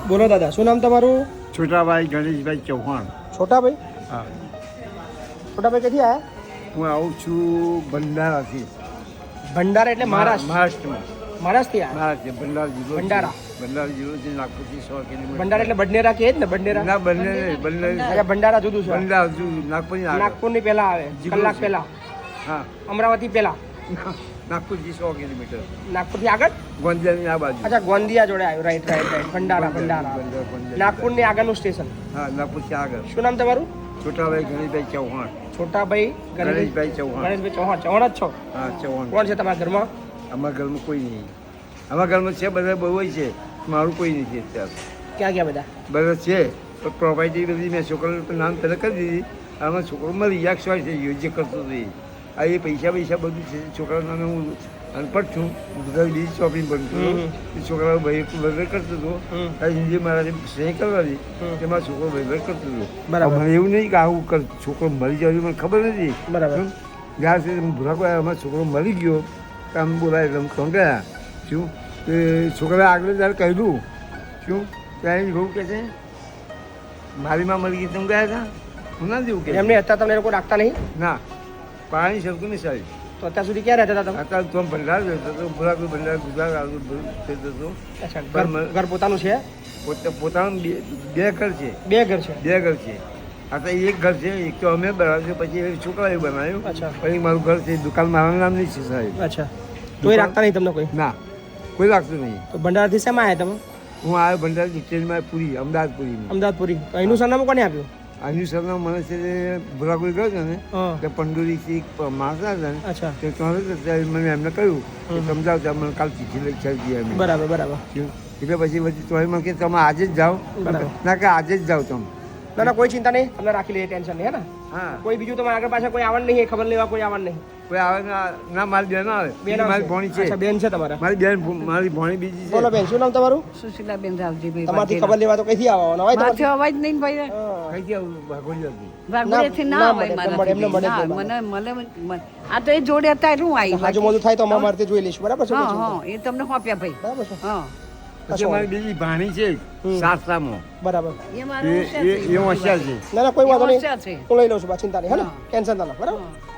બોલો દાદા, શું નામ તમારું? છોટાભાઈ ગણેશભાઈ ચૌહાણ. છોટાભાઈ? હા, છોટાભાઈ ક્યાંથી આવ્યા? હું આવું છું ભંડારાથી. ભંડારા એટલે મહારાષ્ટ્ર? મહારાષ્ટ્રમાં. મહારાષ્ટ્રથી આવ્યા? મહારાષ્ટ્ર ભંડારા જિલ્લો. ભંડારા. ભંડારા જિલ્લો છે, નાગપુરથી 100 કિલોમીટર. ભંડારા એટલે બડનેરા કે જ ને? બડનેરા ના, બંને અચ્છા, ભંડારા જુદું છે. ભંડારા નાગપુરની આગળ. નાગપુરની પહેલા આવે, કલાક પહેલા. હા, અમરાવતી પહેલા, નાગપુરથી 100 કિલોમીટર. નાગપુરથી આગળ. ગોંદિયાની આ બાજુ. અચ્છા, ગોંદિયા જોડે આવ્યું. Right right right. Bhandara Bhandara. નાગપુરની આગળનું સ્ટેશન. હા, નાગપુરથી આગળ. શું નામ તમારું? છોટાભાઈ ગણેશભાઈ ચૌહાણ. છોટાભાઈ ગણેશભાઈ ચૌહાણ. ગણેશભાઈ ચૌહાણ. ચૌહાણ જ છો? હા, ચૌહાણ. કોણ છે તમારા ઘરમાં? અમારા ઘરમાં કોઈ નહીં. અમારા ઘરમાં છે બધા બહુ છે, મારું કોઈ નથી અત્યારે. ક્યાં ગયા બધા? બધા છે પણ પ્રોપર્ટી બધી મેં છોકરાનું નામ પહેલાં કરી દીધી. આમાં છોકરો મળી યાક શું છે યોજ્ય કરતો હતી. આ એ પૈસા બધું છે છોકરાનું નામે. હું અનપઢ છું, બધા બીજી શોપિંગ પણ છું. એ છોકરાઓ વહીવટ કરતો હતો. હિન્દી મારા સહી કરવાની તેમાં છોકરો વહીવટ કરતો હતો. બરાબર. મને એવું નહીં કે આવું કર છોકરો મળી જાય મને ખબર નથી. બરાબર. જ્યાં સુધી હું ભૂરાકો આવ્યા અમારો છોકરો મળી ગયો તો આમ બોલાય એટલે હું ગયા શું કે છોકરાએ આગળ ત્યારે કહ્યું શું ત્યાં બહુ કહે છે મારી માં મળી ગઈ તમે ગયા હતા. હું ના જેવું કે એમને હતા તમને લોકો રાખતા નહીં? ના, પાણી સરખું નહીં સાહેબ. તો અત્યાર સુધી ક્યાં રહેતા હતા તમે? અત્યારે તો ભંડાર રહેતો હતો, ભૂરાકો ભંડાર ગુજરાત આવતું થતો હતો. અચ્છા, ઘર પોતાનું છે? પોતાનું બે ઘર છે. બે ઘર છે? બે ઘર છે. અત્યારે એક ઘર છે, એક તો અમે બનાવ્યું છે, પછી છોકરાએ બનાવ્યું. અચ્છા. પછી મારું ઘર છે, દુકાન મારા નામ નહીં છે સાહેબ. અચ્છા, તોય રાખતા નહીં તમને કોઈ? ના, કોઈ રાખતું નહીં. તો ભંડારાથી શેમાં આવ્યા તમે? હું આવ્યો ભંડાર ટ્રેનમાં પૂરી, અમદાવાદપુરી. અમદાવાદપુરી. તો અહીંનું સરનામું કોને આપ્યું? આનું સરનામું મને છે ભૂરાકોઈ ગયો છે ને હા. તે પંડોરીથી માણસ હતા ને અચ્છા. તે ત્યારે મને એમને કહ્યું કે સમજાવતા મને કાલ ચીઠી લખી છે એમ. બરાબર બરાબર. એટલે પછી તો મને કે તમે આજે જ જાઓ. બરાબર. ના કે આજે જ જાઓ તમે. ના ના, કોઈ ચિંતા નહીં, તમને રાખી લઈએ, ટેન્શન નહીં. હે ને? હા, કોઈ બીજું તમારે આગળ પાછળ કોઈ આવવાનું નહીં, ખબર લેવા કોઈ આવવાનું નહીં? કોઈ આવે ના મારી બેન આવે. બેન મારી આવશે? ભોણી છે. અચ્છા, બેન છે તમારા? મારી બેન મારી ભોણી બીજી છે. બોલો બેન, શું નામ તમારું? સુશીલાબેન રાવજીભાઈ. તમારથી ખબર લેવા તો કઈથી આવવાનો? હોય માથે અવાજ નહીં ભાઈ. હા. કઈ આવું ભાગોળી હતી. વાઘોડિયાથી ના ના આવે મળે, મારાથી. એમને મળે જ ના, નહીં. મને આ તો એ જોડે હતા એટલે હું આવી. હાજુ મોજું થાય તો અમારે મારથી જોઈ લઈશું. બરાબર છે? હા કોઈ ચિંતા હા, એ તમને સોંપ્યા ભાઈ. બરાબર છે? હા, પછી મારી બીજી ભાણી છે સાસરામાં. બરાબર. એ મારું એ હોશિયાર છે. ના ના, કોઈ વાંધો નહીં, હોશિયાર છે. હું લઈ લઉં છું, ચિંતા નહીં. હે ને? હા. ટેન્શન ના લો. બરાબર. હા.